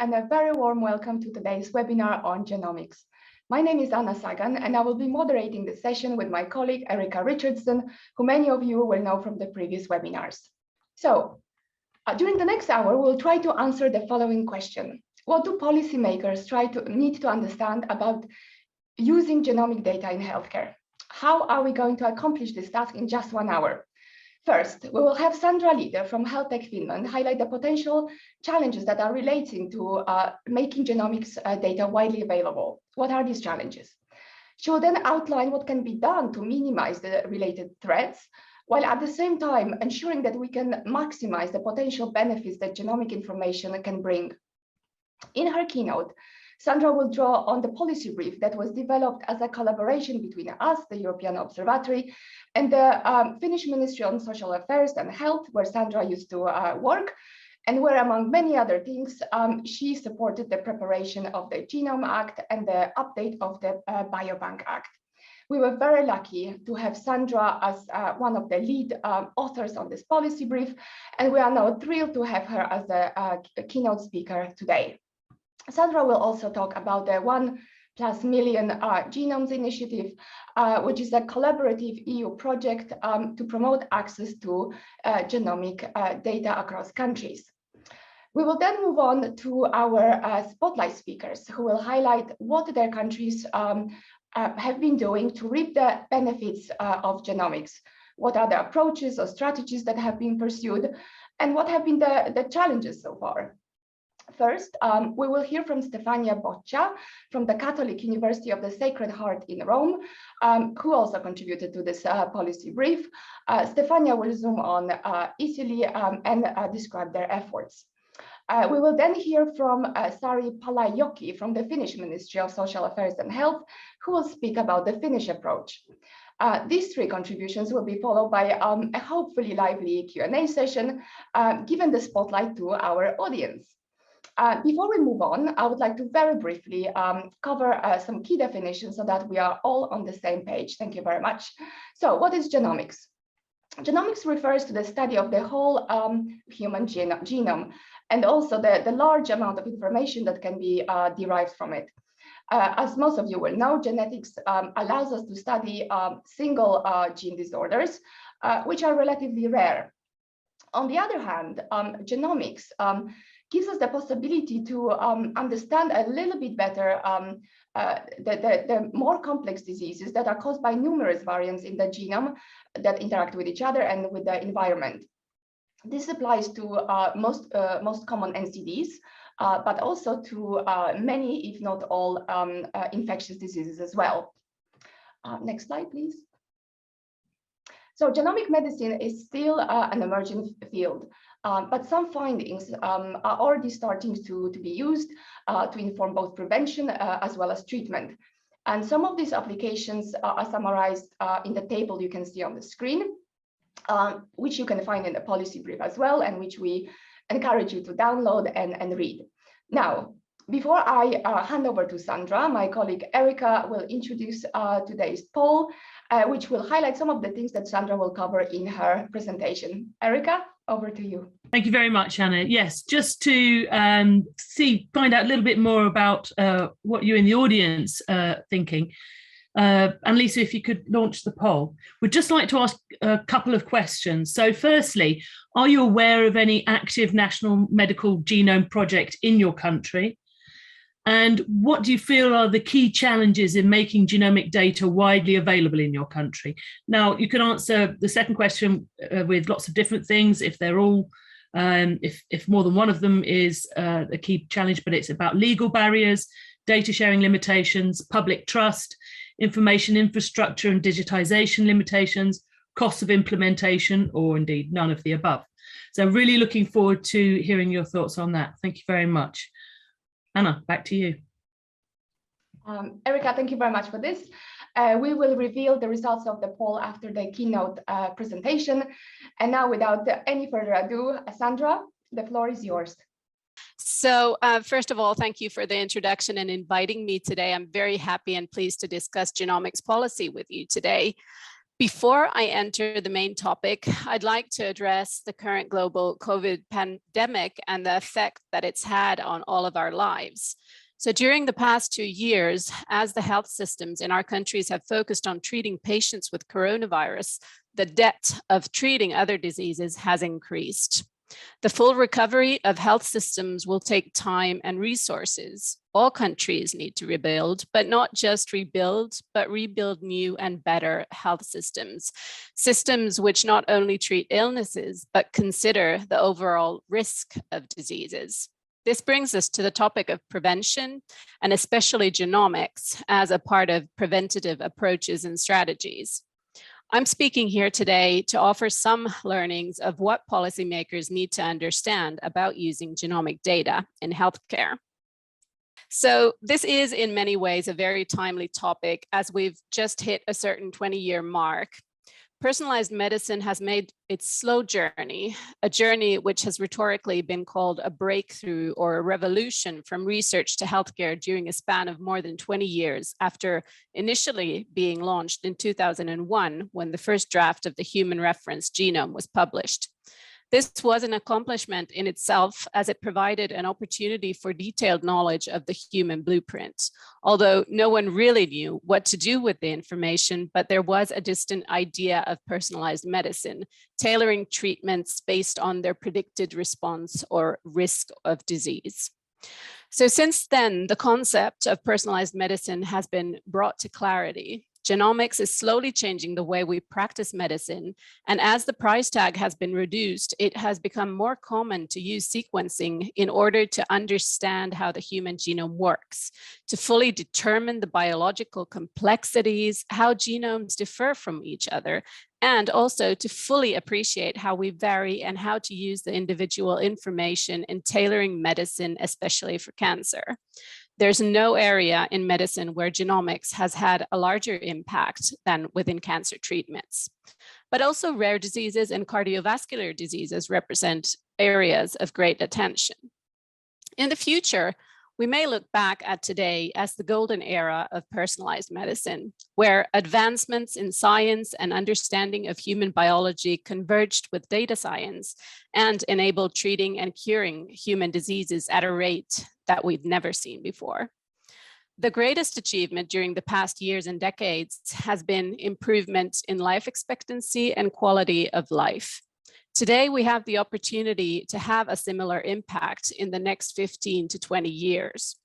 and a very warm welcome to today's webinar on genomics. My name is Anna Sagan, and I will be moderating the session with my colleague Erica Richardson, who many of you will know from the previous webinars. So, during the next hour, we'll try to answer the following question. What do policymakers need to understand about using genomic data in healthcare? How are we going to accomplish this task in just 1 hour? First, we will have Sandra Liede from Healthtech Finland highlight the potential challenges that are relating to making genomics data widely available. What are these challenges? She will then outline what can be done to minimize the related threats, while at the same time ensuring that we can maximize the potential benefits that genomic information can bring. In her keynote, Sandra will draw on the policy brief that was developed as a collaboration between us, the European Observatory, and the Finnish Ministry on Social Affairs and Health, where Sandra used to work, and where, among many other things, she supported the preparation of the Genome Act and the update of the Biobank Act. We were very lucky to have Sandra as one of the lead authors on this policy brief, and we are now thrilled to have her as the keynote speaker today. Sandra will also talk about the 1+ Million Genomes initiative, which is a collaborative EU project to promote access to genomic data across countries. We will then move on to our spotlight speakers, who will highlight what their countries have been doing to reap the benefits of genomics. What are the approaches or strategies that have been pursued, and what have been the challenges so far? First, we will hear from Stefania Boccia from the Catholic University of the Sacred Heart in Rome, who also contributed to this policy brief. Stefania will zoom on Italy and describe their efforts. We will then hear from Sari Palajoki from the Finnish Ministry of Social Affairs and Health, who will speak about the Finnish approach. These three contributions will be followed by a hopefully lively Q&A session, given the spotlight to our audience. Before we move on, I would like to very briefly cover some key definitions so that we are all on the same page. Thank you very much. So, what is genomics? Genomics refers to the study of the whole human genome, and also the large amount of information that can be derived from it. As most of you will know, genetics allows us to study single gene disorders, which are relatively rare. On the other hand, genomics gives us the possibility to understand a little bit better the more complex diseases that are caused by numerous variants in the genome that interact with each other and with the environment. This applies to most common NCDs, but also to many, if not all, infectious diseases as well. Next slide, please. So genomic medicine is still an emerging field, but some findings are already starting to be used to inform both prevention as well as treatment. And some of these applications are summarized in the table you can see on the screen, which you can find in the policy brief as well, and which we encourage you to download and read. Now, before I hand over to Sandra, my colleague Erica will introduce today's poll, which will highlight some of the things that Sandra will cover in her presentation. Erica, over to you. Thank you very much, Anna. Yes, just to find out a little bit more about what you in the audience are thinking. And Lisa, if you could launch the poll. We'd just like to ask a couple of questions. So firstly, are you aware of any active national medical genome project in your country? And what do you feel are the key challenges in making genomic data widely available in your country? Now, you can answer the second question with lots of different things, if they're all, if more than one of them is a key challenge, but it's about legal barriers, data sharing limitations, public trust, information infrastructure and digitization limitations, costs of implementation, or indeed none of the above. So I'm really looking forward to hearing your thoughts on that. Thank you very much. Anna, back to you. Erica, thank you very much for this. We will reveal the results of the poll after the keynote presentation. And now, without any further ado, Sandra, the floor is yours. So first of all, thank you for the introduction and inviting me today. I'm very happy and pleased to discuss genomics policy with you today. Before I enter the main topic, I'd like to address the current global COVID pandemic and the effect that it's had on all of our lives. So during the past 2 years, as the health systems in our countries have focused on treating patients with coronavirus, the debt of treating other diseases has increased. The full recovery of health systems will take time and resources. All countries need to rebuild, but not just rebuild, but rebuild new and better health systems. Systems which not only treat illnesses, but consider the overall risk of diseases. This brings us to the topic of prevention, and especially genomics as a part of preventative approaches and strategies. I'm speaking here today to offer some learnings of what policymakers need to understand about using genomic data in healthcare. So this is in many ways a very timely topic as we've just hit a certain 20-year mark. Personalized medicine has made its slow journey, a journey which has rhetorically been called a breakthrough or a revolution from research to healthcare during a span of more than 20 years after initially being launched in 2001 when the first draft of the human reference genome was published. This was an accomplishment in itself as it provided an opportunity for detailed knowledge of the human blueprint, although no one really knew what to do with the information, but there was a distant idea of personalized medicine, tailoring treatments based on their predicted response or risk of disease. So since then, the concept of personalized medicine has been brought to clarity. Genomics is slowly changing the way we practice medicine, and as the price tag has been reduced, it has become more common to use sequencing in order to understand how the human genome works, to fully determine the biological complexities, how genomes differ from each other, and also to fully appreciate how we vary and how to use the individual information in tailoring medicine, especially for cancer. There's no area in medicine where genomics has had a larger impact than within cancer treatments. But also rare diseases and cardiovascular diseases represent areas of great attention. In the future, we may look back at today as the golden era of personalized medicine, where advancements in science and understanding of human biology converged with data science and enabled treating and curing human diseases at a rate that we've never seen before. The greatest achievement during the past years and decades has been improvement in life expectancy and quality of life. Today, we have the opportunity to have a similar impact in the next 15 to 20 years.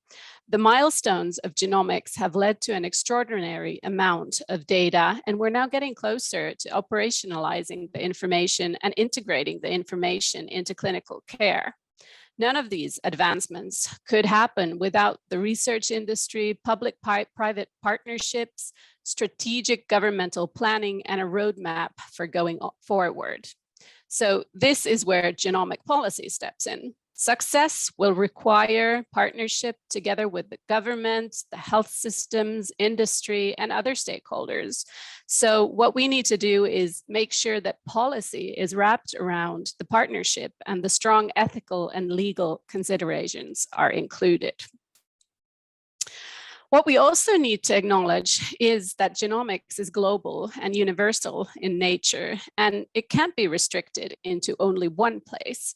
The milestones of genomics have led to an extraordinary amount of data, and we're now getting closer to operationalizing the information and integrating the information into clinical care. None of these advancements could happen without the research industry, public-private partnerships, strategic governmental planning, and a roadmap for going forward. So this is where genomic policy steps in. Success will require partnership together with the government, the health systems, industry, and other stakeholders. So what we need to do is make sure that policy is wrapped around the partnership and the strong ethical and legal considerations are included. What we also need to acknowledge is that genomics is global and universal in nature, and it can't be restricted into only one place.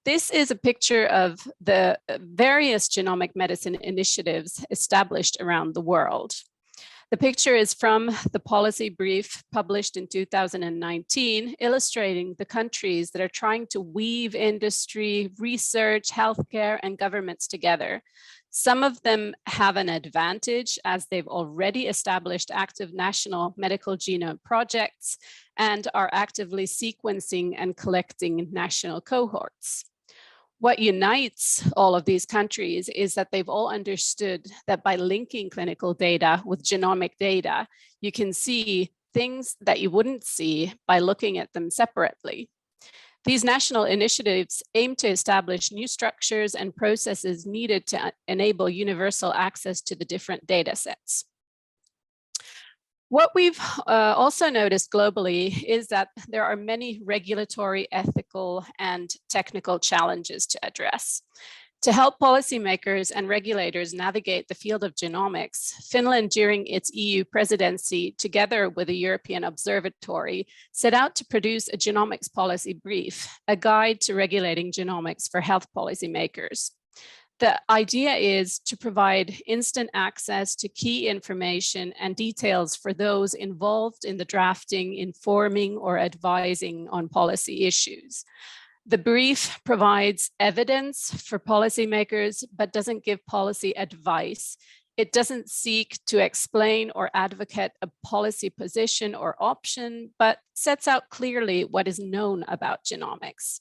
This is a picture of the various genomic medicine initiatives established around the world. The picture is from the policy brief published in 2019, illustrating the countries that are trying to weave industry, research, healthcare, and governments together. Some of them have an advantage as they've already established active national medical genome projects and are actively sequencing and collecting national cohorts. What unites all of these countries is that they've all understood that by linking clinical data with genomic data, you can see things that you wouldn't see by looking at them separately. These national initiatives aim to establish new structures and processes needed to enable universal access to the different data sets. What we've also noticed globally is that there are many regulatory, ethical, and technical challenges to address. To help policymakers and regulators navigate the field of genomics, Finland, during its EU presidency, together with a European observatory, set out to produce a genomics policy brief, a guide to regulating genomics for health policymakers. The idea is to provide instant access to key information and details for those involved in the drafting, informing, or advising on policy issues. The brief provides evidence for policymakers, but doesn't give policy advice. It doesn't seek to explain or advocate a policy position or option, but sets out clearly what is known about genomics.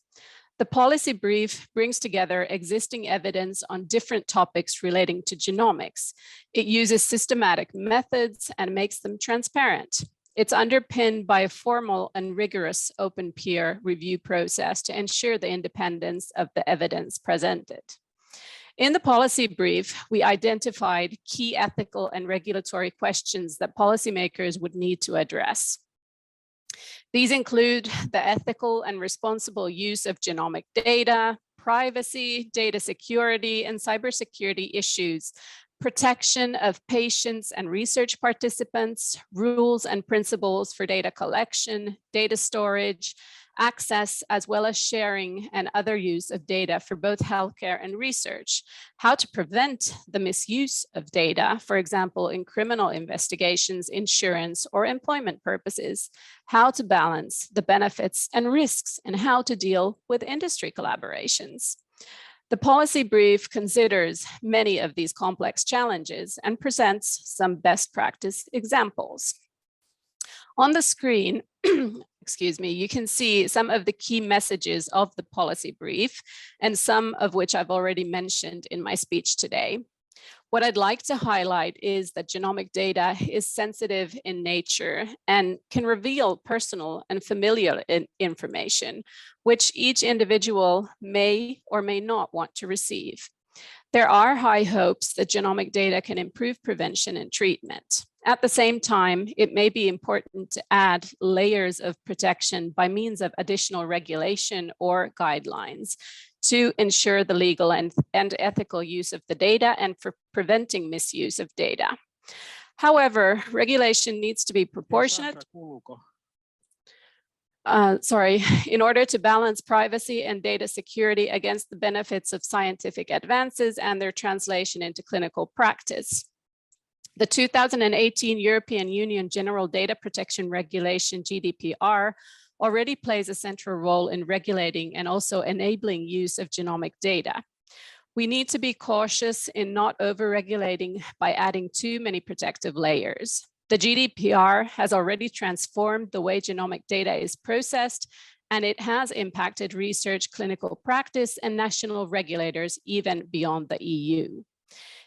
The policy brief brings together existing evidence on different topics relating to genomics. It uses systematic methods and makes them transparent. It's underpinned by a formal and rigorous open peer review process to ensure the independence of the evidence presented. In the policy brief, we identified key ethical and regulatory questions that policymakers would need to address. These include the ethical and responsible use of genomic data, privacy, data security, and cybersecurity issues, protection of patients and research participants, rules and principles for data collection, data storage, access, as well as sharing and other use of data for both healthcare and research, how to prevent the misuse of data, for example, in criminal investigations, insurance, or employment purposes, how to balance the benefits and risks, and how to deal with industry collaborations. The policy brief considers many of these complex challenges and presents some best practice examples. On the screen, excuse me, you can see some of the key messages of the policy brief, and some of which I've already mentioned in my speech today. What I'd like to highlight is that genomic data is sensitive in nature and can reveal personal and familial information, which each individual may or may not want to receive. There are high hopes that genomic data can improve prevention and treatment. At the same time, it may be important to add layers of protection by means of additional regulation or guidelines to ensure the legal and ethical use of the data and for preventing misuse of data. However, regulation needs to be proportionate. In order to balance privacy and data security against the benefits of scientific advances and their translation into clinical practice. The 2018 European Union General Data Protection Regulation, GDPR, already plays a central role in regulating and also enabling use of genomic data. We need to be cautious in not over-regulating by adding too many protective layers. The GDPR has already transformed the way genomic data is processed, and it has impacted research, clinical practice, and national regulators even beyond the EU.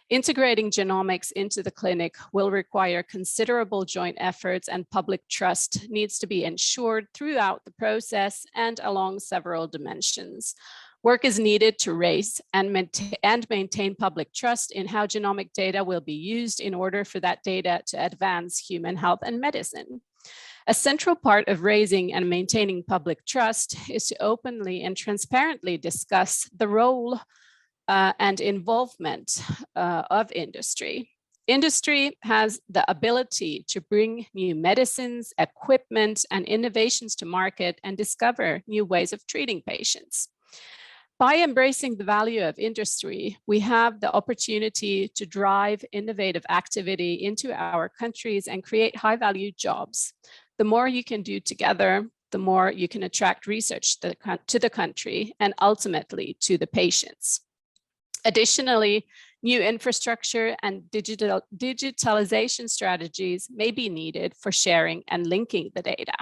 Integrating genomics into the clinic will require considerable joint efforts, and public trust needs to be ensured throughout the process and along several dimensions. Work is needed to raise and maintain public trust in how genomic data will be used in order for that data to advance human health and medicine. A central part of raising and maintaining public trust is to openly and transparently discuss the role and involvement of industry. Industry has the ability to bring new medicines, equipment, and innovations to market and discover new ways of treating patients. By embracing the value of industry, we have the opportunity to drive innovative activity into our countries and create high-value jobs. The more you can do together, the more you can attract research to the country and ultimately to the patients. Additionally, new infrastructure and digitalization strategies may be needed for sharing and linking the data.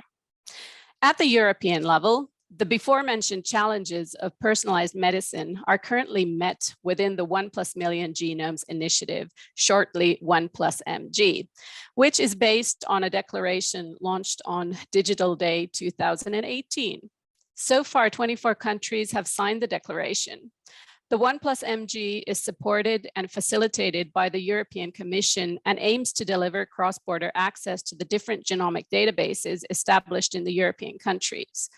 At the European level, the before-mentioned challenges of personalized medicine are currently met within the 1+ Million Genomes initiative, shortly 1+MG, which is based on a declaration launched on Digital Day 2018. So far, 24 countries have signed the declaration. The 1+MG is supported and facilitated by the European Commission and aims to deliver cross-border access to the different genomic databases established in the European countries.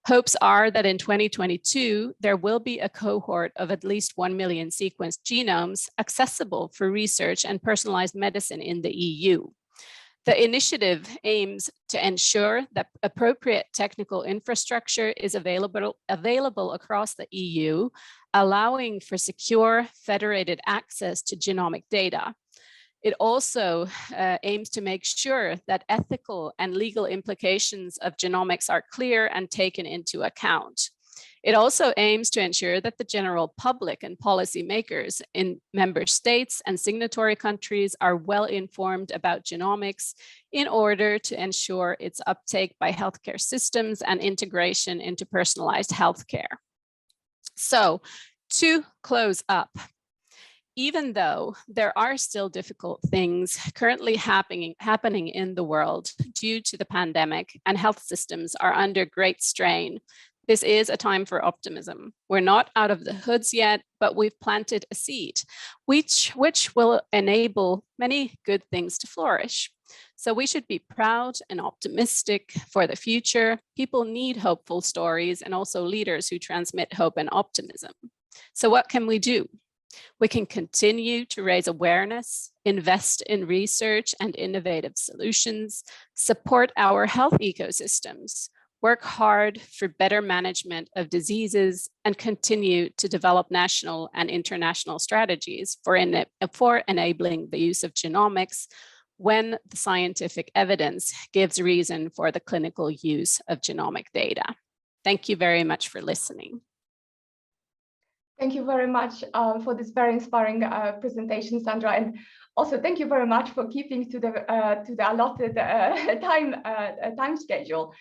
Hopes are that in 2022, there will be a cohort of at least 1 million sequenced genomes accessible for research and personalized medicine in the EU. The initiative aims to ensure that appropriate technical infrastructure is available across the EU, allowing for secure federated access to genomic data. It also aims to make sure that ethical and legal implications of genomics are clear and taken into account. It also aims to ensure that the general public and policymakers in member states and signatory countries are well informed about genomics in order to ensure its uptake by healthcare systems and integration into personalized healthcare. So, to close up, even though there are still difficult things currently happening in the world due to the pandemic and health systems are under great strain, this is a time for optimism. We're not out of the hoods yet, but we've planted a seed, which will enable many good things to flourish. So we should be proud and optimistic for the future. People need hopeful stories and also leaders who transmit hope and optimism. So what can we do? We can continue to raise awareness, invest in research and innovative solutions, support our health ecosystems, work hard for better management of diseases, and continue to develop national and international strategies for enabling the use of genomics when the scientific evidence gives reason for the clinical use of genomic data. Thank you very much for listening. Thank you very much for this very inspiring presentation, Sandra, and also thank you very much for keeping to the allotted time schedule.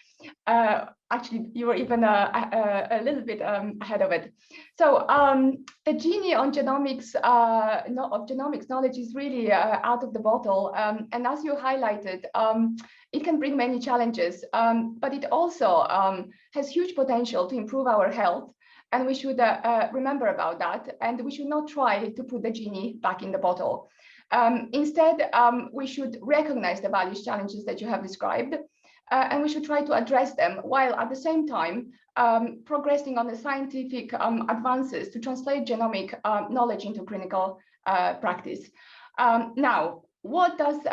Actually, you were even a little bit ahead of it. So the genie on genomics of genomics knowledge is really out of the bottle, and as you highlighted, it can bring many challenges, but it also has huge potential to improve our health. And we should remember about that, and we should not try to put the genie back in the bottle. Instead, we should recognize the various challenges that you have described, and we should try to address them, while at the same time progressing on the scientific advances to translate genomic knowledge into clinical practice. Now, what does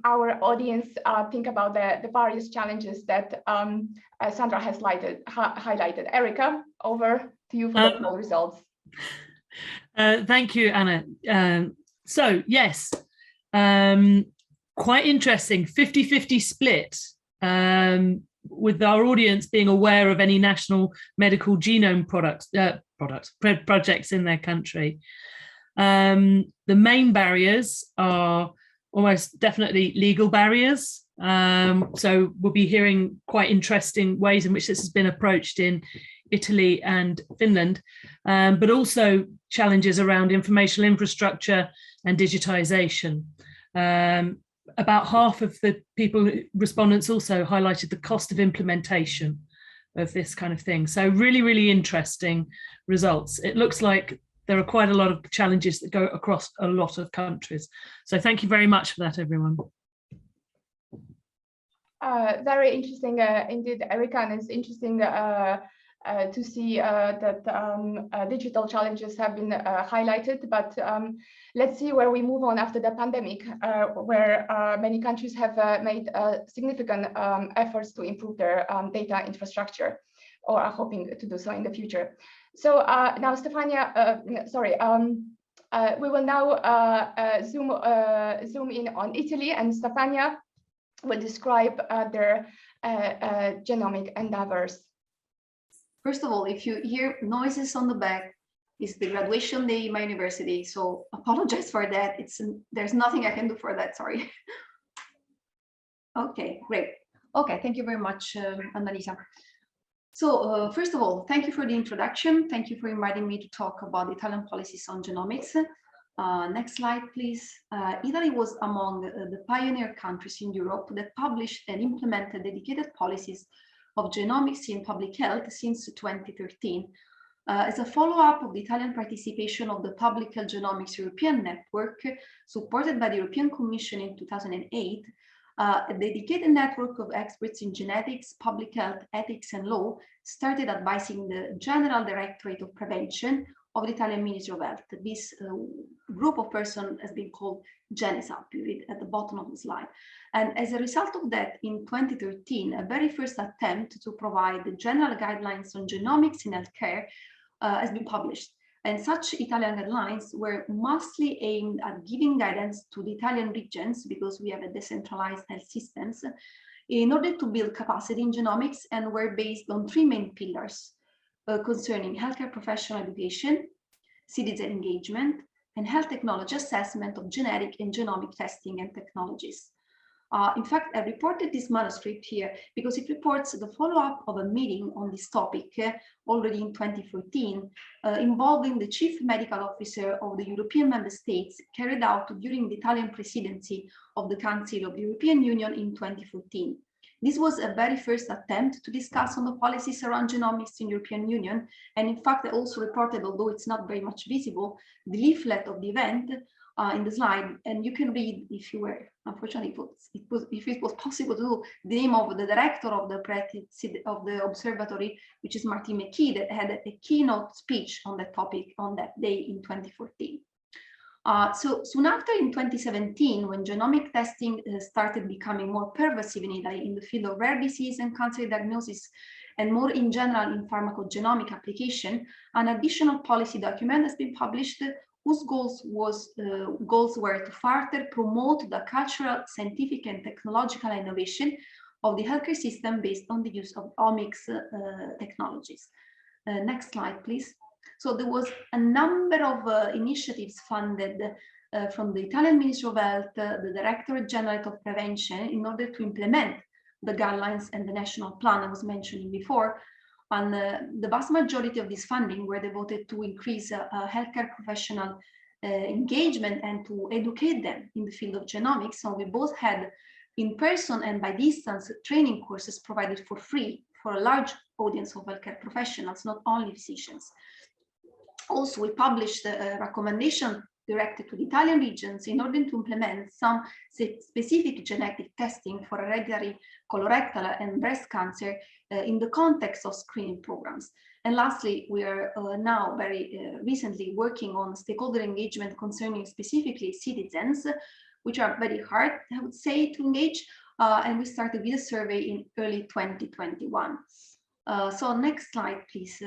our audience think about the various challenges that Sandra has highlighted? Erica, over to you for the poll results. Thank you, Anna. So yes, quite interesting, 50-50 split, with our audience being aware of any national medical genome projects in their country. The main barriers are almost definitely legal barriers. So we'll be hearing quite interesting ways in which this has been approached in Italy and Finland, but also challenges around informational infrastructure and digitization. About half of the respondents also highlighted the cost of implementation of this kind of thing. So really, really interesting results. It looks like there are quite a lot of challenges that go across a lot of countries. So thank you very much for that, everyone. Very interesting indeed, Erica, and it's interesting to see that digital challenges have been highlighted, but let's see where we move on after the pandemic, where many countries have made significant efforts to improve their data infrastructure, or are hoping to do so in the future. So now, Stefania, we will now zoom in on Italy, and Stefania will describe their genomic endeavors. First of all, if you hear noises on the back, it's the graduation day in my university, so apologize for that. There's nothing I can do for that, sorry. Okay, great. Okay, thank you very much, Annalisa. So first of all, thank you for the introduction. Thank you for inviting me to talk about Italian policies on genomics. Next slide, please. Italy was among the pioneer countries in Europe that published and implemented dedicated policies of genomics in public health since 2013. As a follow-up of the Italian participation of the Public Health Genomics European Network, supported by the European Commission in 2008, A dedicated network of experts in genetics, public health, ethics, and law started advising the General Directorate of Prevention of the Italian Ministry of Health. This group of persons has been called GeneSupp, you read at the bottom of the slide. And as a result of that, in 2013, a very first attempt to provide the general guidelines on genomics in healthcare has been published. And such Italian guidelines were mostly aimed at giving guidance to the Italian regions, because we have a decentralized health systems, in order to build capacity in genomics, and were based on three main pillars concerning healthcare professional education, citizen engagement, and health technology assessment of genetic and genomic testing and technologies. In fact, I reported this manuscript here because it reports the follow-up of a meeting on this topic already in 2014, involving the Chief Medical Officer of the European Member States, carried out during the Italian presidency of the Council of the European Union in 2014. This was a very first attempt to discuss on the policies around genomics in European Union. And in fact, I also reported, although it's not very much visible, the leaflet of the event in the slide, and you can read, if you were, unfortunately, if it was possible to do, the name of the director of the observatory, which is Martin McKee, that had a keynote speech on that topic on that day in 2014. So soon after, in 2017, when genomic testing started becoming more pervasive in Italy in the field of rare disease and cancer diagnosis, and more in general in pharmacogenomic application, an additional policy document has been published whose goals were to further promote the cultural, scientific, and technological innovation of the healthcare system based on the use of omics technologies. Next slide, please. So there was a number of initiatives funded from the Italian Ministry of Health, the Directorate General of Prevention, in order to implement the guidelines and the national plan I was mentioning before. And the vast majority of this funding were devoted to increase healthcare professional engagement and to educate them in the field of genomics. So we both had in-person and by distance training courses provided for free for a large audience of healthcare professionals, not only physicians. Also, we published a recommendation directed to the Italian regions in order to implement some specific genetic testing for hereditary colorectal and breast cancer in the context of screening programs. And lastly, we are now very recently working on stakeholder engagement concerning specifically citizens, which are very hard, I would say, to engage. And we started with a survey in early 2021. So next slide, please.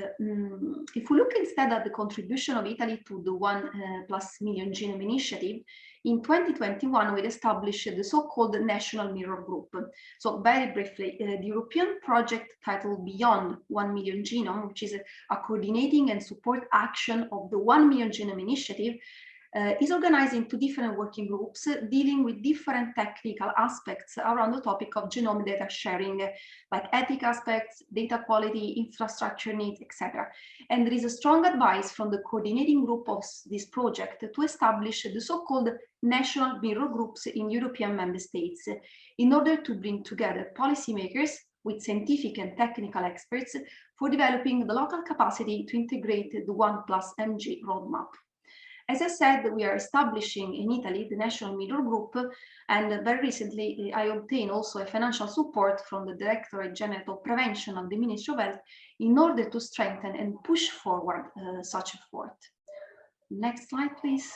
If we look instead at the contribution of Italy to the 1+ Million Genome initiative, in 2021, we established the so-called National Mirror Group. So very briefly, the European project titled Beyond 1 Million Genome, which is a coordinating and support action of the 1 Million Genome initiative, is organized into different working groups dealing with different technical aspects around the topic of genomic data sharing, like ethic aspects, data quality, infrastructure needs, etc. And there is a strong advice from the coordinating group of this project to establish the so-called national mirror groups in European member states in order to bring together policymakers with scientific and technical experts for developing the local capacity to integrate the 1+MG roadmap. As I said, we are establishing in Italy the National Mirror Group, and very recently I obtained also a financial support from the Directorate General of Prevention of the Ministry of Health in order to strengthen and push forward such effort. Next slide, please.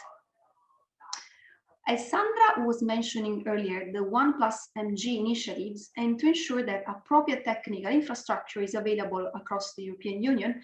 As Sandra was mentioning earlier, the 1+MG initiatives aim to ensure that appropriate technical infrastructure is available across the European Union,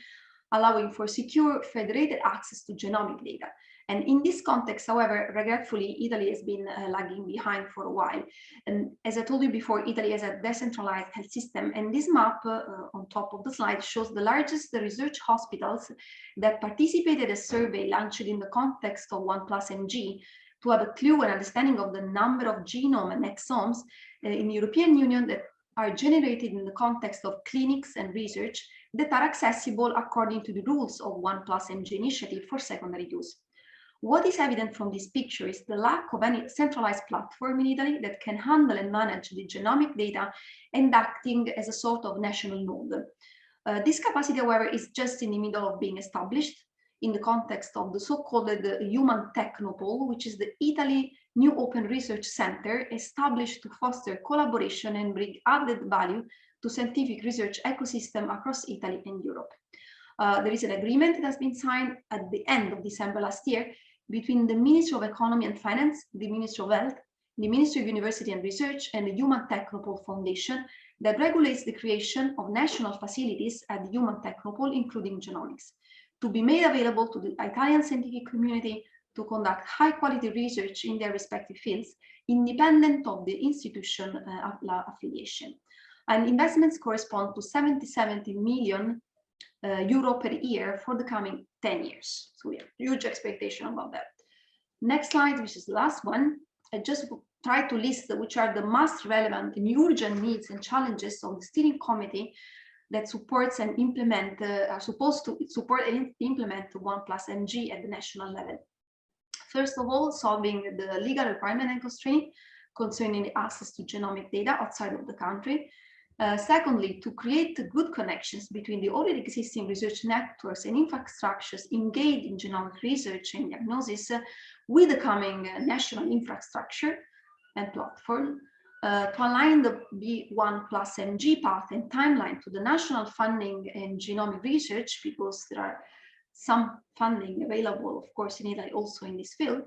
allowing for secure federated access to genomic data. And in this context, however, regretfully, Italy has been lagging behind for a while. And as I told you before, Italy has a decentralized health system. And this map on top of the slide shows the largest research hospitals that participated in a survey launched in the context of 1+MG to have a clear understanding of the number of genome and exomes in the European Union that are generated in the context of clinics and research that are accessible according to the rules of 1+MG initiative for secondary use. What is evident from this picture is the lack of any centralized platform in Italy that can handle and manage the genomic data and acting as a sort of national node. This capacity, however, is just in the middle of being established. in the context of the so-called Human Technopole, which is the Italy new open research center established to foster collaboration and bring added value to scientific research ecosystem across Italy and Europe. There is an agreement that has been signed at the end of December last year between the Ministry of Economy and Finance, the Ministry of Health, the Ministry of University and Research, and the Human Technopole Foundation that regulates the creation of national facilities at the Human Technopole, including genomics, to be made available to the Italian scientific community to conduct high-quality research in their respective fields, independent of the institution affiliation. And investments correspond to 70 million euro per year for the coming 10 years. So we have huge expectation about that. Next slide, which is the last one. I just try to list which are the most relevant and urgent needs and challenges of the steering committee that supports and implement, are supposed to support and implement 1+MG at the national level. First of all, solving the legal requirement and constraint concerning the access to genomic data outside of the country. Secondly, to create good connections between the already existing research networks and infrastructures engaged in genomic research and diagnosis with the coming national infrastructure and platform. To align the B1+MG path and timeline to the national funding and genomic research, because there are some funding available, of course, in Italy also in this field,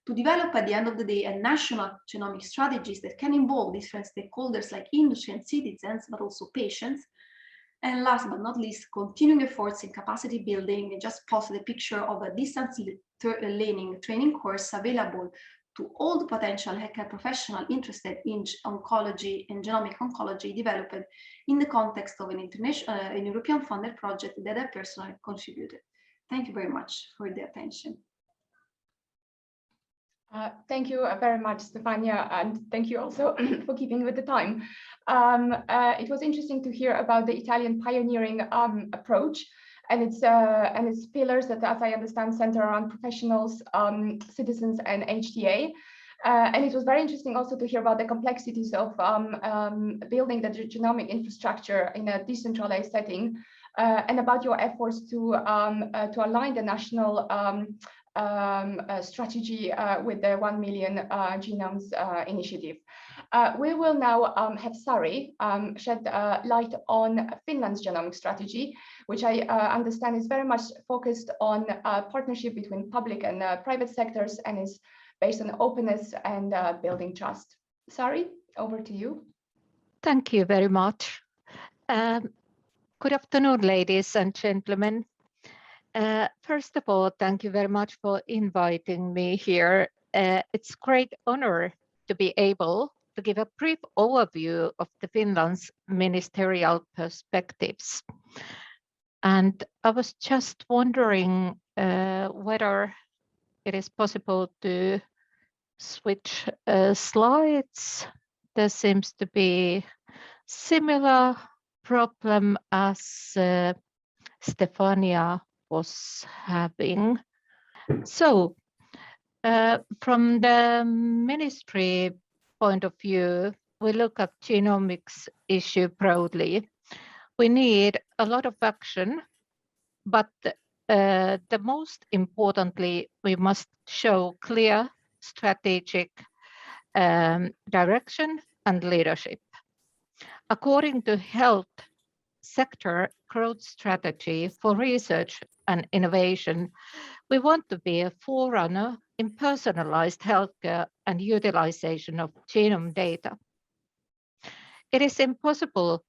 to develop at the end of the day a national genomic strategies that can involve different stakeholders like industry and citizens, but also patients. And last but not least, continuing efforts in capacity building. I just posted a picture of a distance learning training course available to all the potential healthcare professionals interested in oncology and genomic oncology, developed in the context of an international, an European funded project that I personally contributed. Thank you very much for the attention. Thank you very much, Stefania, and thank you also for keeping with the time. It was interesting to hear about the Italian pioneering approach and its pillars that, as I understand, center around professionals, citizens, and HTA. And it was very interesting also to hear about the complexities of building the genomic infrastructure in a decentralized setting, and about your efforts to align the national strategy with the 1 million genomes initiative. We will now have Sari shed light on Finland's genomic strategy, which I understand is very much focused on partnership between public and private sectors and is based on openness and building trust. Sari, over to you. Thank you very much. Good afternoon, ladies and gentlemen. First of all, thank you very much for inviting me here. It's a great honor to be able to give a brief overview of the Finland's ministerial perspectives. And I was just wondering whether it is possible to switch slides. There seems to be similar problem as Stefania was having. So from the ministry point of view, we look at genomics issue broadly. We need a lot of action, but the most importantly, we must show clear strategic direction and leadership. According to health sector growth strategy for research and innovation, we want to be a forerunner in personalized healthcare and utilization of genome data. It is impossible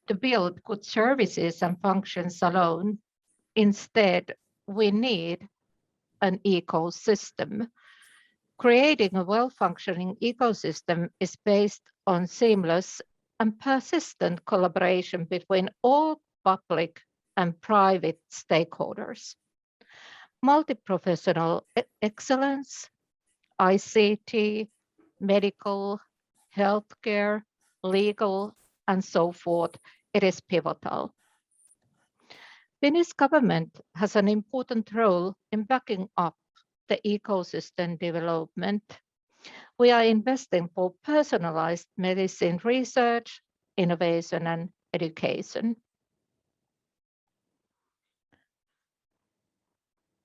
to build good services and functions alone. Instead, we need an ecosystem. Creating a well-functioning ecosystem is based on seamless and persistent collaboration between all public and private stakeholders. Multi-professional excellence, ICT, medical, healthcare, legal, and so forth, it is pivotal. Finnish government has an important role in backing up the ecosystem development. We are investing for personalized medicine research, innovation, and education.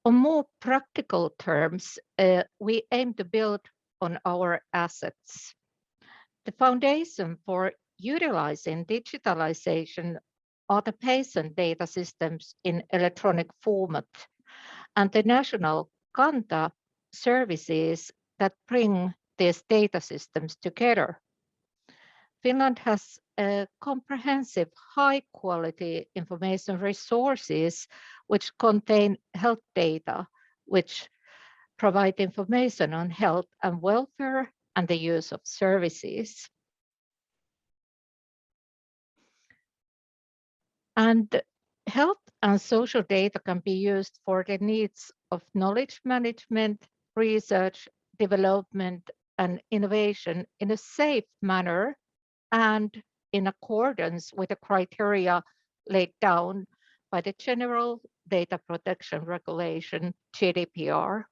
On more practical terms, we aim to build on our assets. The foundation for utilizing digitalization are the patient data systems in electronic format and the national Kanta services that bring these data systems together. Finland has comprehensive, high-quality information resources which contain health data, which provide information on health and welfare and the use of services. And health and social data can be used for the needs of knowledge management, research, development, and innovation in a safe manner and in accordance with the criteria laid down by the General Data Protection Regulation, GDPR.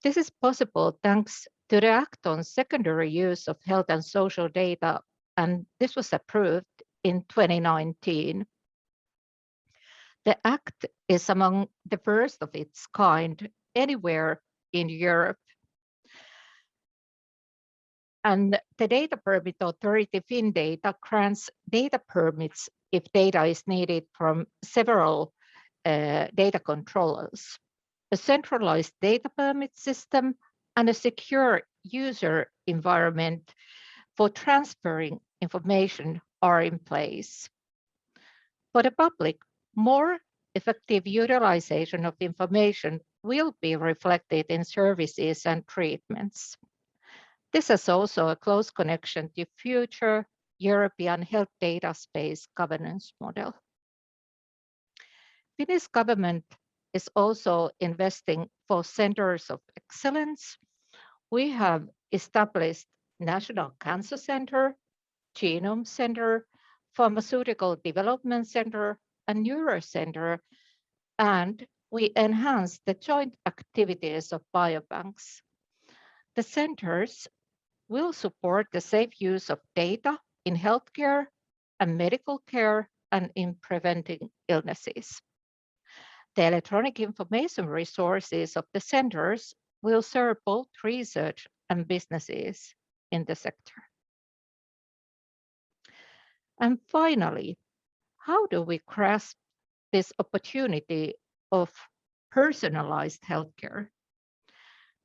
This is possible thanks to the Act on Secondary Use of Health and Social Data, and this was approved in 2019. The Act is among the first of its kind anywhere in Europe. And the Data Permit Authority, FinData, grants data permits if data is needed from several data controllers. A centralized data permit system and a secure user environment for transferring information are in place. For the public, more effective utilization of information will be reflected in services and treatments. This has also a close connection to future European health data space governance model. Finnish government is also investing for centers of excellence. We have established National Cancer Center, Genome Center, Pharmaceutical Development Center, and Neurocenter, and we enhance the joint activities of biobanks. The centers will support the safe use of data in healthcare and medical care and in preventing illnesses. The electronic information resources of the centers will serve both research and businesses in the sector. And finally, how do we grasp this opportunity of personalized healthcare?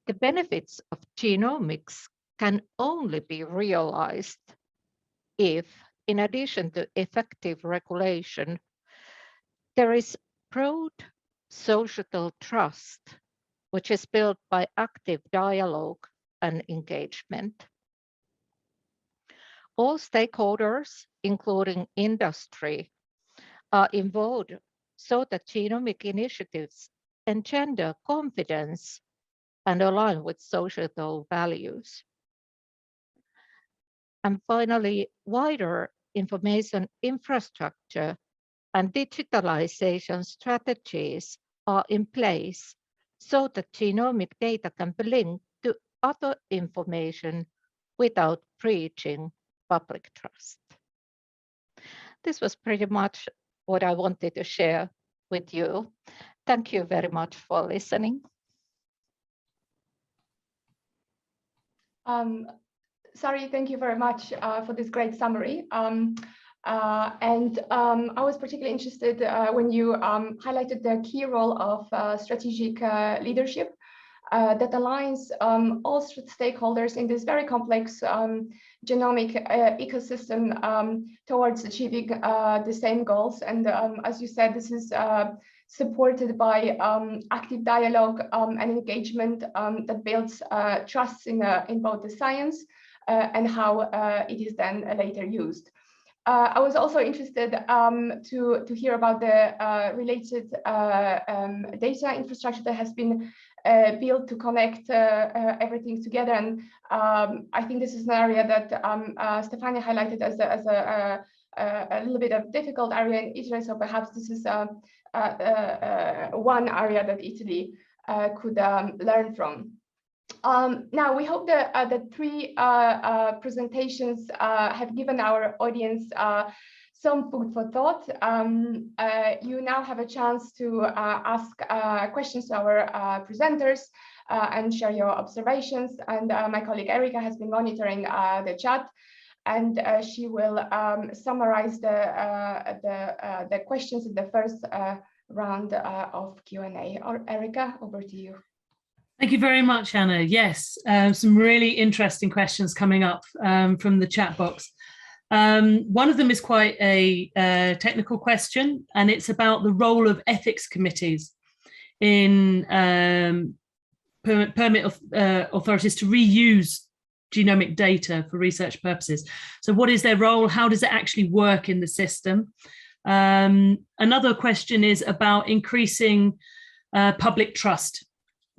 The benefits of genomics can only be realized if, in addition to effective regulation, there is broad societal trust, which is built by active dialogue and engagement. All stakeholders, including industry, are involved so that genomic initiatives engender confidence and align with societal values. And finally, wider information infrastructure and digitalization strategies are in place so that genomic data can be linked to other information without breaching public trust. This was pretty much what I wanted to share with you. Thank you very much for listening. Sari, thank you very much for this great summary. I was particularly interested when you highlighted the key role of strategic leadership that aligns all stakeholders in this very complex genomic ecosystem towards achieving the same goals. And as you said, this is supported by active dialogue and engagement that builds trust in both the science and how it is then later used. I was also interested to hear about the related data infrastructure that has been built to connect everything together. And I think this is an area that Stefania highlighted as a little bit of difficult area in Italy. So perhaps this is one area that Italy could learn from. Now, we hope that the three presentations have given our audience some food for thought. You now have a chance to ask questions to our presenters and share your observations. And my colleague Erica has been monitoring the chat, and she will summarize the questions in the first round of Q&A. Or Erica, over to you. Thank you very much, Anna. Yes, some really interesting questions coming up from the chat box. One of them is quite a technical question, and it's about the role of ethics committees in permit authorities to reuse genomic data for research purposes. So what is their role? How does it actually work in the system? Another question is about increasing public trust.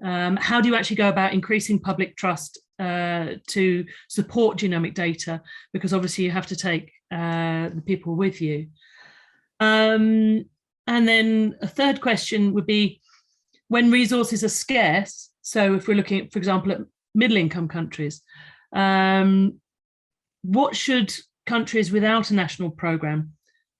How do you actually go about increasing public trust to support genomic data? Because obviously you have to take the people with you. And then a third question would be, when resources are scarce, so if we're looking at, for example, at middle-income countries, what should countries without a national programme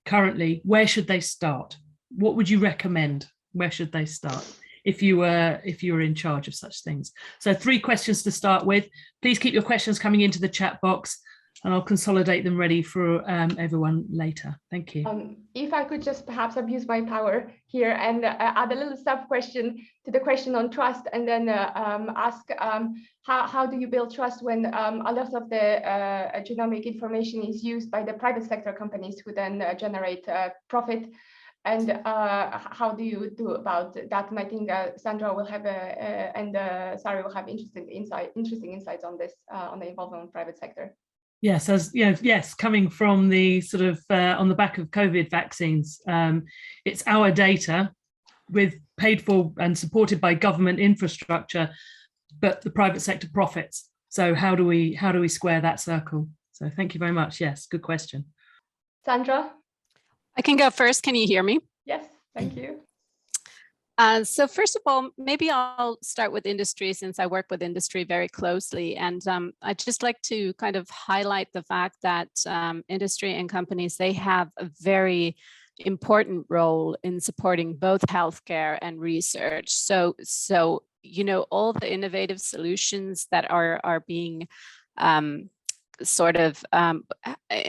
currently, where should they start? What would you recommend? Where should they start if you were in charge of such things? So 3 questions to start with. Please keep your questions coming into the chat box, and I'll consolidate them ready for everyone later. Thank you. If I could just perhaps abuse my power here and add a little sub-question to the question on trust, and then ask how do you build trust when a lot of the genomic information is used by the private sector companies who then generate profit? And how do you do about that? And I think Sandra will have and Sari will have interesting insights on this, on the involvement of private sector. Yes, as you know, yes, coming from the sort of on the back of COVID vaccines, it's our data with paid for and supported by government infrastructure, but the private sector profits. So how do we square that circle? So thank you very much. Yes, good question. Sandra? I can go first. Can you hear me? Yes, thank you. So first of all, maybe I'll start with industry, since I work with industry very closely. And I'd just like to kind of highlight the fact that industry and companies, they have a very important role in supporting both healthcare and research. So you know, all the innovative solutions that are being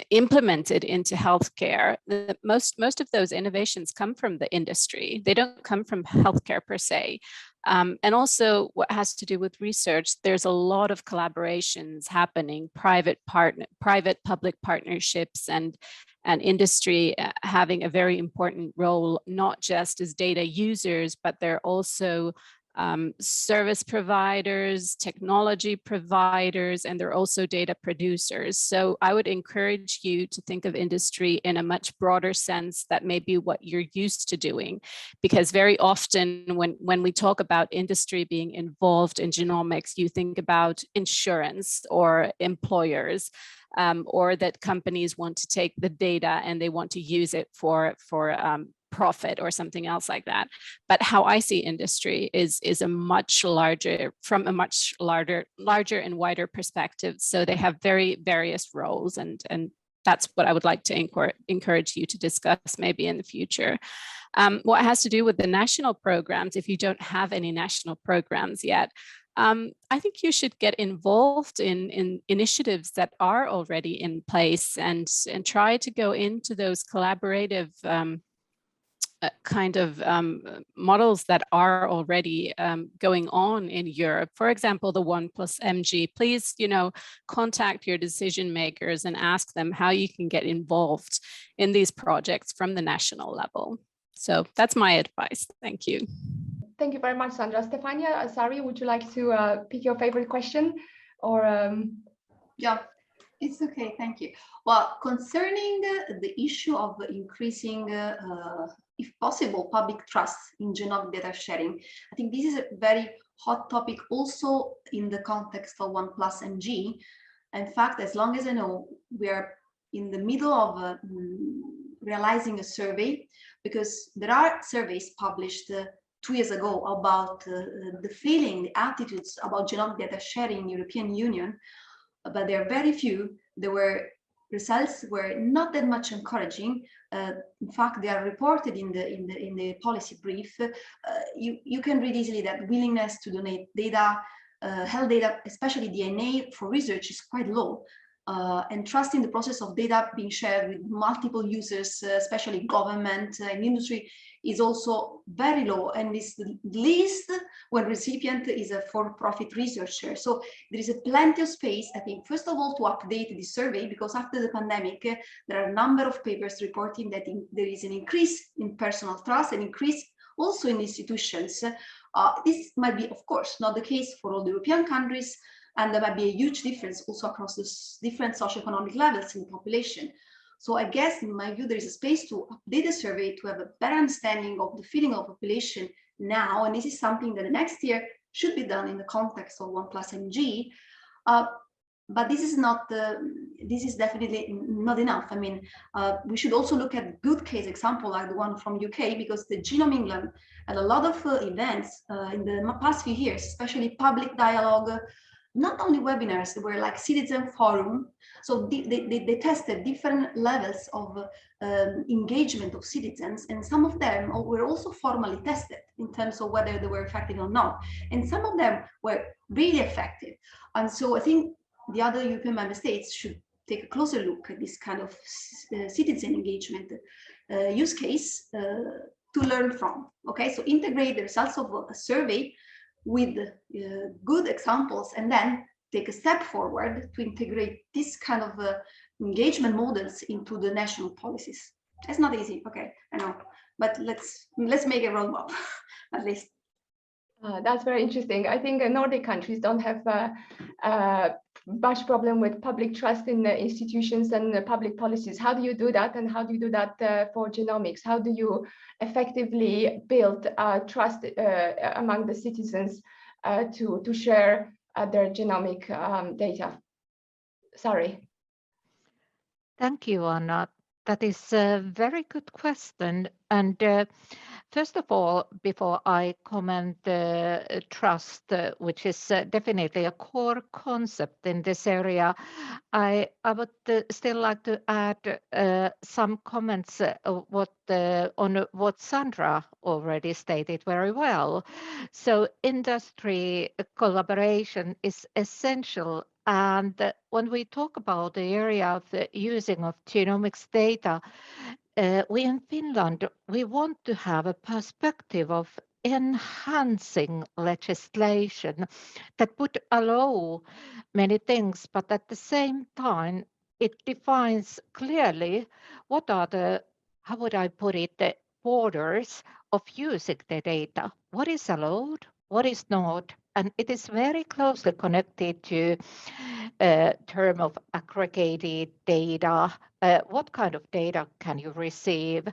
implemented into healthcare, most of those innovations come from the industry. They don't come from healthcare per se. And also what has to do with research, there's a lot of collaborations happening, private-public partnerships, and industry having a very important role, not just as data users, but they're also service providers, technology providers, and they're also data producers. So I would encourage you to think of industry in a much broader sense that may be what you're used to doing, because very often when we talk about industry being involved in genomics, you think about insurance or employers, or that companies want to take the data and they want to use it for profit or something else like that. But how I see industry is a much larger, from a much larger and wider perspective. So they have very various roles, and that's what I would like to encourage you to discuss maybe in the future. What has to do with the national programs, if you don't have any national programs yet, I think you should get involved in initiatives that are already in place, and try to go into those collaborative models that are already going on in Europe. For example, the 1+MG. Please, contact your decision makers and ask them how you can get involved in these projects from the national level. So that's my advice. Thank you. Thank you very much, Sandra. Stefania, Sari, would you like to pick your favorite question? Or Yeah, it's okay. Thank you. Well, concerning the issue of increasing, if possible, public trust in genomic data sharing, I think this is a very hot topic also in the context of 1+MG. In fact, as long as I know, we are in the middle of realizing a survey, because there are surveys published 2 years ago about the feeling, the attitudes about genomic data sharing in European Union, but there are very few that were results were not that much encouraging. In fact, they are reported in the policy brief. You can read easily that willingness to donate data, health data, especially DNA for research, is quite low. And trust in the process of data being shared with multiple users, especially government and industry, is also very low, and is least when recipient is a for-profit researcher. So there is plenty of space, I think, first of all, to update this survey, because after the pandemic, there are a number of papers reporting that there is an increase in personal trust, and increase also in institutions. This might be, of course, not the case for all the European countries, and there might be a huge difference also across the different socioeconomic levels in the population. So I guess, in my view, there is a space to update the survey to have a better understanding of the feeling of population now, and this is something that the next year should be done in the context of 1+mg. But this is not this is definitely not enough. I mean, we should also look at good case example like the one from UK, because the Genome England had a lot of events in the past few years, especially public dialogue, not only webinars, they were like citizen forum. So they tested different levels of engagement of citizens, and some of them were also formally tested in terms of whether they were effective or not. And some of them were really effective. And so I think the other European member states should take a closer look at this kind of citizen engagement use case to learn from. Okay, so integrate the results of a survey with good examples, and then take a step forward to integrate this kind of engagement models into the national policies. It's not easy, okay, I know, but let's make a roadmap at least. That's very interesting. I think Nordic countries don't have much problem with public trust in the institutions and the public policies. How do you do that, and how do you do that for genomics? How do you effectively build trust among the citizens to share their genomic data? Sorry. Thank you, Anna. That is a very good question. And first of all, before I comment trust, which is definitely a core concept in this area, I would still like to add some comments on what Sandra already stated very well. So industry collaboration is essential. And when we talk about the area of the using of genomics data, we in Finland, we want to have a perspective of enhancing legislation that would allow many things, but at the same time, it defines clearly what are the, how would I put it, the borders of using the data. What is allowed, what is not, and it is very closely connected to term of aggregated data. What kind of data can you receive?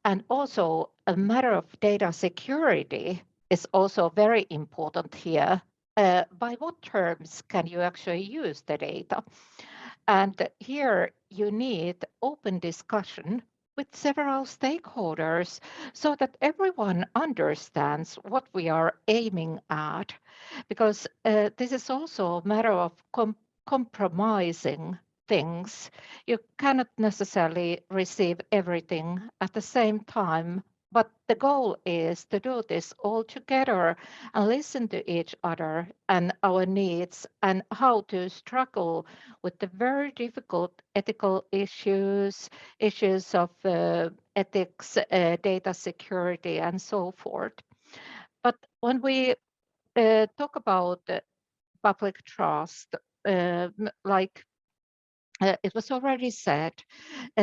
And also a matter of data security is also very important here. By what terms can you actually use the data? And here you need open discussion with several stakeholders so that everyone understands what we are aiming at, because this is also a matter of compromising things. You cannot necessarily receive everything at the same time, but the goal is to do this all together and listen to each other and our needs and how to struggle with the very difficult ethical issues of ethics, data security, and so forth. But when we talk about public trust, like it was already said,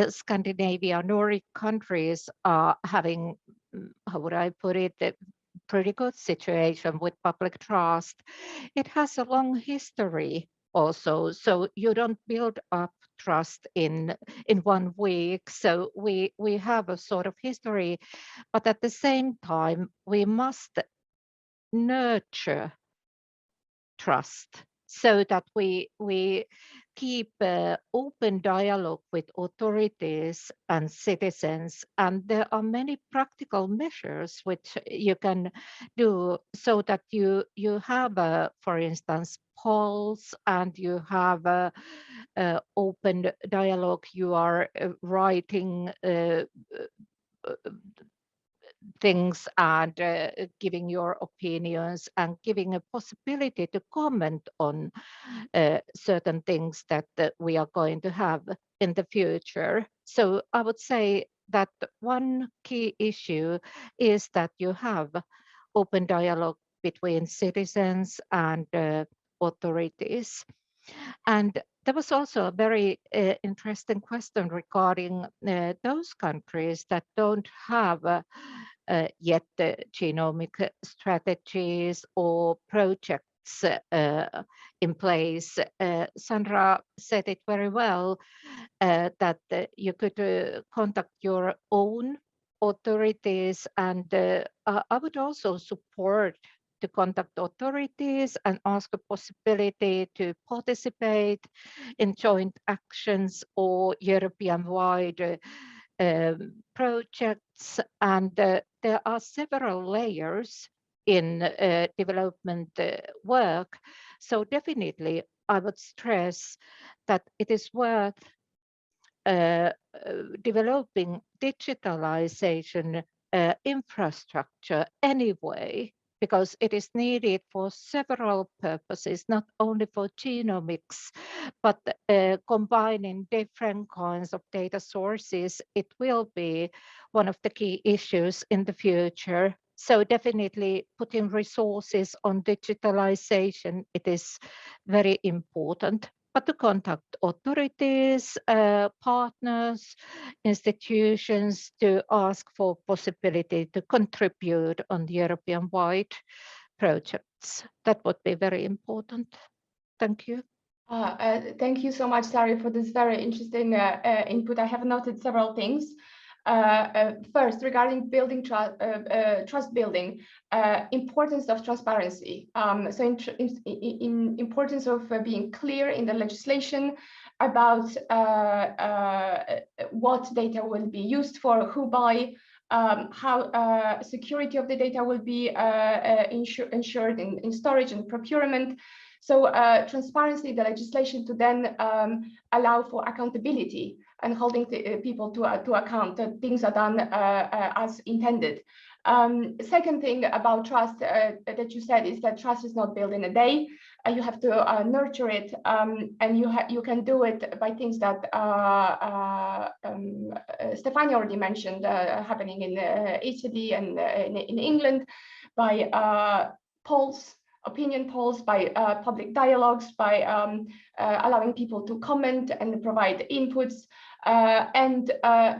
Scandinavia, Nordic countries are having, how would I put it, a pretty good situation with public trust. It has a long history also, so you don't build up trust in 1 week. So we have a sort of history, but at the same time, we must nurture trust so that we keep open dialogue with authorities and citizens. And there are many practical measures which you can do so that you have, for instance, polls, and you have open dialogue. You are writing things and giving your opinions and giving a possibility to comment on certain things that we are going to have in the future. So I would say that one key issue is that you have open dialogue between citizens and authorities. And there was also a very interesting question regarding those countries that don't have yet genomic strategies or projects in place. Sandra said it very well, that you could contact your own authorities, and I would also support to contact authorities and ask a possibility to participate in joint actions or European-wide projects. And there are several layers in development work. So definitely I would stress that it is worth developing digitalization infrastructure anyway, because it is needed for several purposes, not only for genomics, but combining different kinds of data sources. It will be one of the key issues in the future. So definitely putting resources on digitalization, it is very important. But to contact authorities, partners, institutions to ask for possibility to contribute on the European-wide projects. That would be very important. Thank you. Thank you so much, Sari, for this very interesting input. I have noted several things. First, regarding building trust building, importance of transparency. So in importance of being clear in the legislation about what data will be used for, who by, how security of the data will be ensured in storage and procurement. So transparency, the legislation to then allow for accountability and holding people to account that things are done as intended. Second thing about trust that you said is that trust is not built in a day. You have to nurture it, and you can do it by things that Stefania already mentioned, happening in Italy and in England, by polls, opinion polls, by public dialogues, by allowing people to comment and provide inputs. And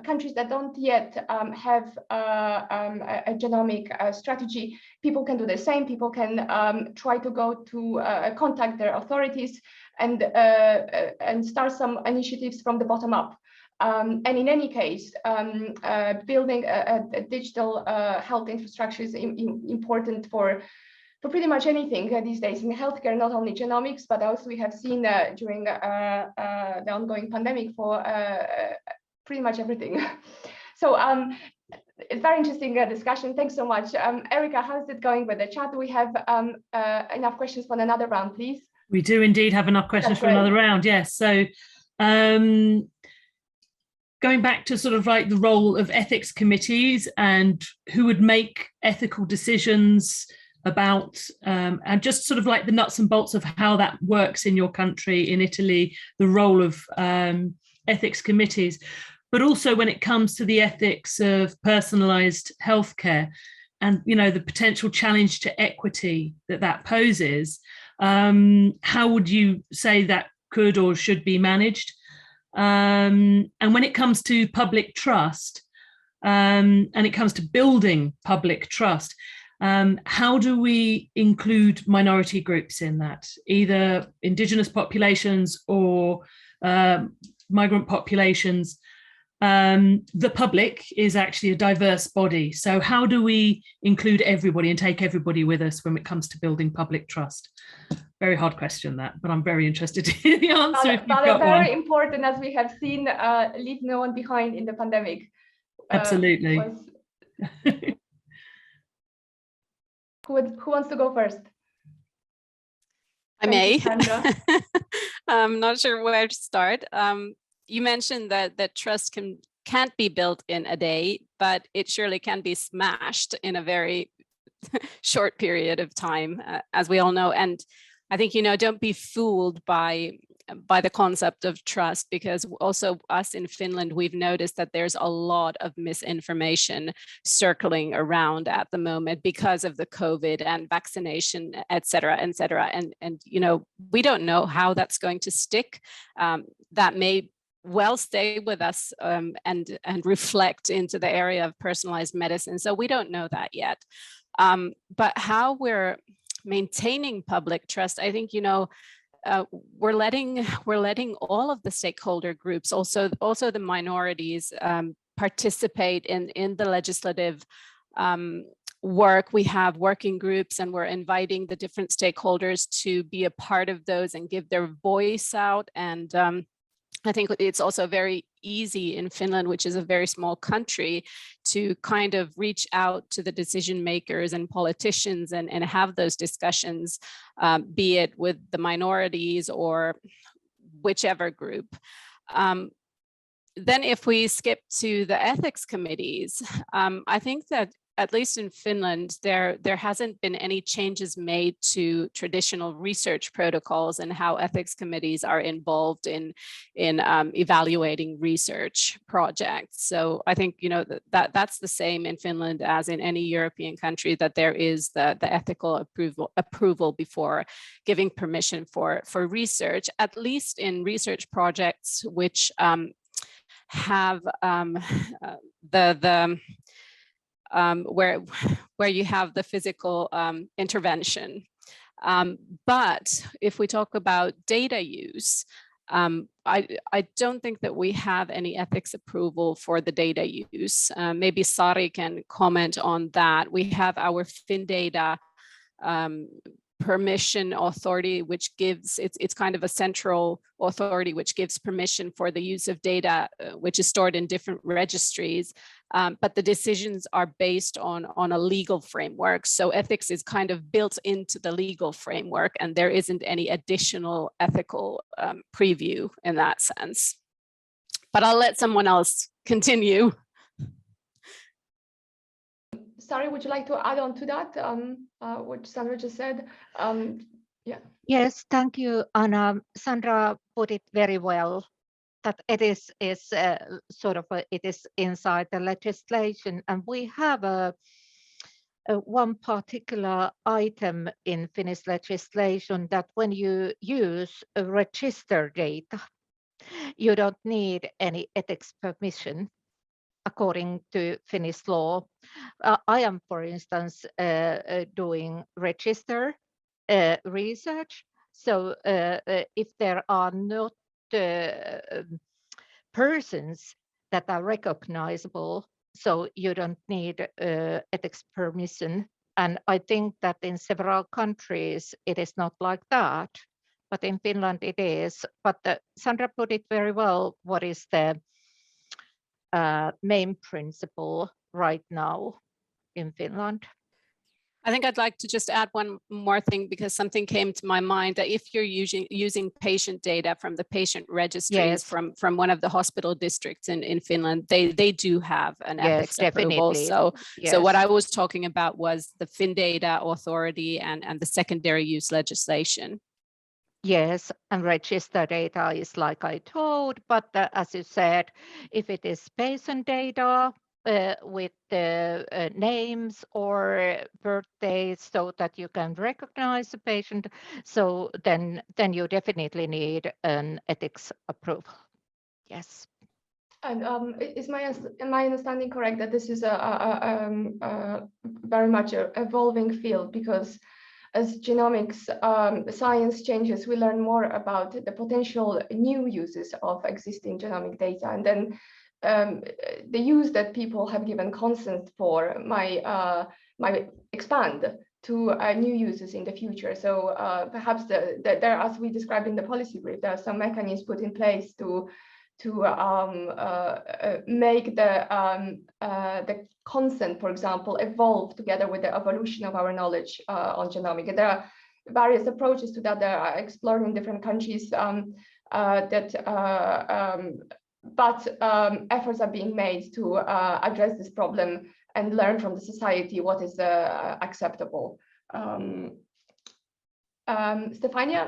countries that don't yet have a genomic strategy, people can do the same. People can try to go to contact their authorities and start some initiatives from the bottom up. And in any case, building a digital health infrastructure is important for pretty much anything these days in healthcare, not only genomics, but also we have seen during the ongoing pandemic for pretty much everything. So it's very interesting discussion. Thanks so much. Erica, how's it going with the chat? Do we have enough questions for another round, please? We do indeed have enough questions for another round, yes. So going back to sort of like the role of ethics committees and who would make ethical decisions about and just sort of like the nuts and bolts of how that works in your country, in Italy, the role of ethics committees, but also when it comes to the ethics of personalized healthcare and, you know, the potential challenge to equity that poses. How would you say that could or should be managed? And when it comes to public trust, and it comes to building public trust, how do we include minority groups in that, either indigenous populations or migrant populations? The public is actually a diverse body. So how do we include everybody and take everybody with us when it comes to building public trust? Very hard question that, but I'm very interested to hear the answer. But very important, as we have seen, leave no one behind in the pandemic. Absolutely. Who wants to go first? I may. Sandra. I'm not sure where to start. You mentioned that trust can't be built in a day, but it surely can be smashed in a very short period of time, as we all know. And I think, don't be fooled by the concept of trust, because also us in Finland, we've noticed that there's a lot of misinformation circling around at the moment because of the COVID and vaccination, et cetera, et cetera. And we don't know how that's going to stick. That may well stay with us and reflect into the area of personalized medicine. So we don't know that yet. But how we're maintaining public trust, I think, we're letting all of the stakeholder groups, also the minorities, participate in the legislative work. We have working groups, and we're inviting the different stakeholders to be a part of those and give their voice out. And I think it's also very easy in Finland, which is a very small country, to kind of reach out to the decision makers and politicians and have those discussions, be it with the minorities or whichever group. Then if we skip to the ethics committees, I think that at least in Finland, there hasn't been any changes made to traditional research protocols and how ethics committees are involved in evaluating research projects. So I think that's the same in Finland as in any European country, that there is the ethical approval before giving permission for research, at least in research projects which have where you have the physical intervention. But if we talk about data use, I don't think that we have any ethics approval for the data use. Maybe Sari can comment on that. We have our FinData permission authority, which gives, it's kind of a central authority which gives permission for the use of data which is stored in different registries, but the decisions are based on a legal framework. So ethics is kind of built into the legal framework, and there isn't any additional ethical preview in that sense. But I'll let someone else continue. Sari, would you like to add on to that, what Sandra just said? Yeah. Yes, thank you, Anna. Sandra put it very well, that it is it is inside the legislation, and we have one particular item in Finnish legislation that when you use register data, you don't need any ethics permission. According to Finnish law, I am, for instance, doing register research. So if there are not persons that are recognizable, so you don't need ethics permission. And I think that in several countries it is not like that, but in Finland it is. But Sandra put it very well. What is the main principle right now in Finland? I think I'd like to just add one more thing, because something came to my mind, that if you're using patient data from the patient registries, yes, from one of the hospital districts in Finland, they do have an ethics approval. So, yes. So what I was talking about was the FinData authority and the secondary use legislation. Yes, and register data is like I told, but as you said, if it is patient data with the names or birthdays so that you can recognize the patient, so then you definitely need an ethics approval. Yes. And is my understanding correct that this is a very much an evolving field, because as genomics science changes, we learn more about the potential new uses of existing genomic data, and then the use that people have given consent for might expand to new uses in the future. So perhaps there, as we described in the policy brief, there are some mechanisms put in place to make the consent, for example, evolve together with the evolution of our knowledge on genomics. There are various approaches to that that are explored in different countries. But efforts are being made to address this problem and learn from the society what is acceptable. Stefania,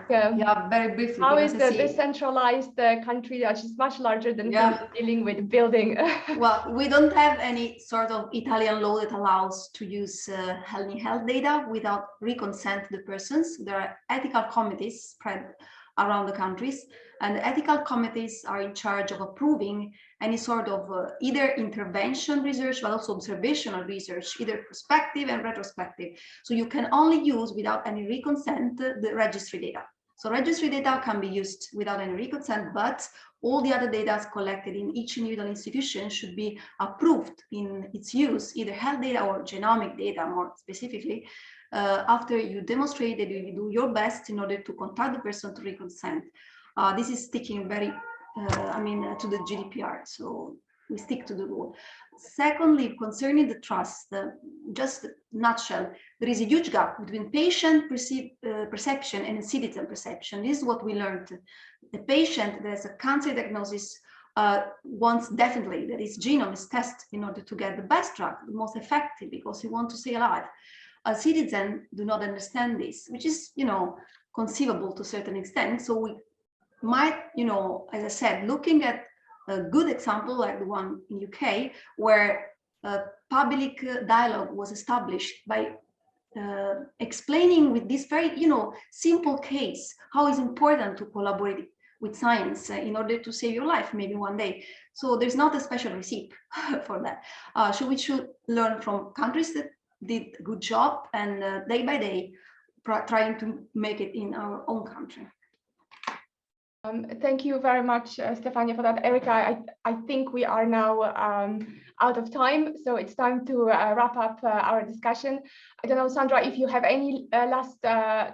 yeah, very briefly. How is the decentralized country that is much larger than dealing with building? Well, we don't have any sort of Italian law that allows to use health data without reconsent to the persons. There are ethical committees spread around the countries, and the ethical committees are in charge of approving any sort of either intervention research, but also observational research, either prospective and retrospective. So you can only use without any reconsent the registry data. So registry data can be used without any reconsent, but all the other data collected in each individual institution should be approved in its use, either health data or genomic data more specifically, after you demonstrate that you do your best in order to contact the person to reconsent. This is sticking very, to the GDPR, so we stick to the rule. Secondly, concerning the trust, just nutshell, there is a huge gap between patient perception and citizen perception. This is what we learned. The patient that has a cancer diagnosis wants definitely that his genome is tested in order to get the best drug, the most effective, because he wants to stay alive. A citizen do not understand this, which is, conceivable to a certain extent. So we might, as I said, looking at a good example like the one in UK, where public dialogue was established by explaining with this very, simple case, how it's important to collaborate with science in order to save your life, maybe one day. So there's not a special recipe for that. So we should learn from countries that did a good job and day by day trying to make it in our own country. Thank you very much, Stefania, for that. Erica, I think we are now out of time, so it's time to wrap up our discussion. I don't know, Sandra, if you have any last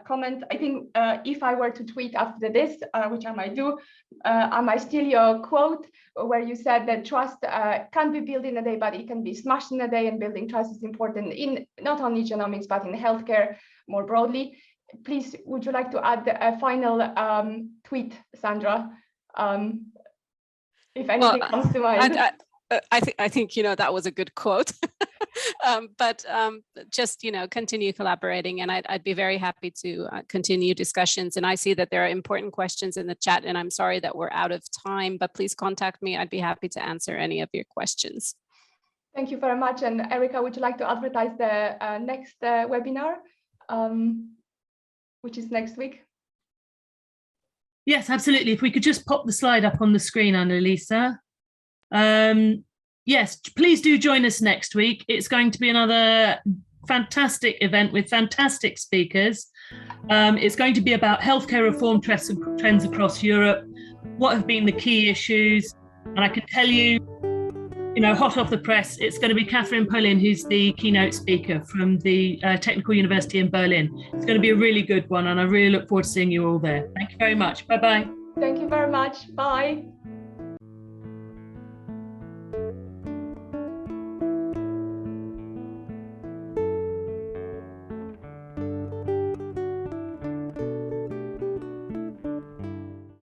comment. I think if I were to tweet after this, which I might do, I might steal your quote where you said that trust can't be built in a day, but it can be smashed in a day, and building trust is important in not only genomics, but in healthcare more broadly. Please, would you like to add a final tweet, Sandra? If anything comes to mind. I think that was a good quote. But just continue collaborating, and I'd be very happy to continue discussions. And I see that there are important questions in the chat, and I'm sorry that we're out of time, but please contact me. I'd be happy to answer any of your questions. Thank you very much. And Erica, would you like to advertise the next webinar? Which is next week? Yes, absolutely. If we could just pop the slide up on the screen, Annalisa. Yes, please do join us next week. It's going to be another fantastic event with fantastic speakers. It's going to be about healthcare reform trends across Europe, what have been the key issues, and I can tell you, hot off the press, it's going to be Catherine Pollin, who's the keynote speaker from the Technical University in Berlin. It's going to be a really good one, and I really look forward to seeing you all there. Thank you very much. Bye-bye. Thank you very much. Bye.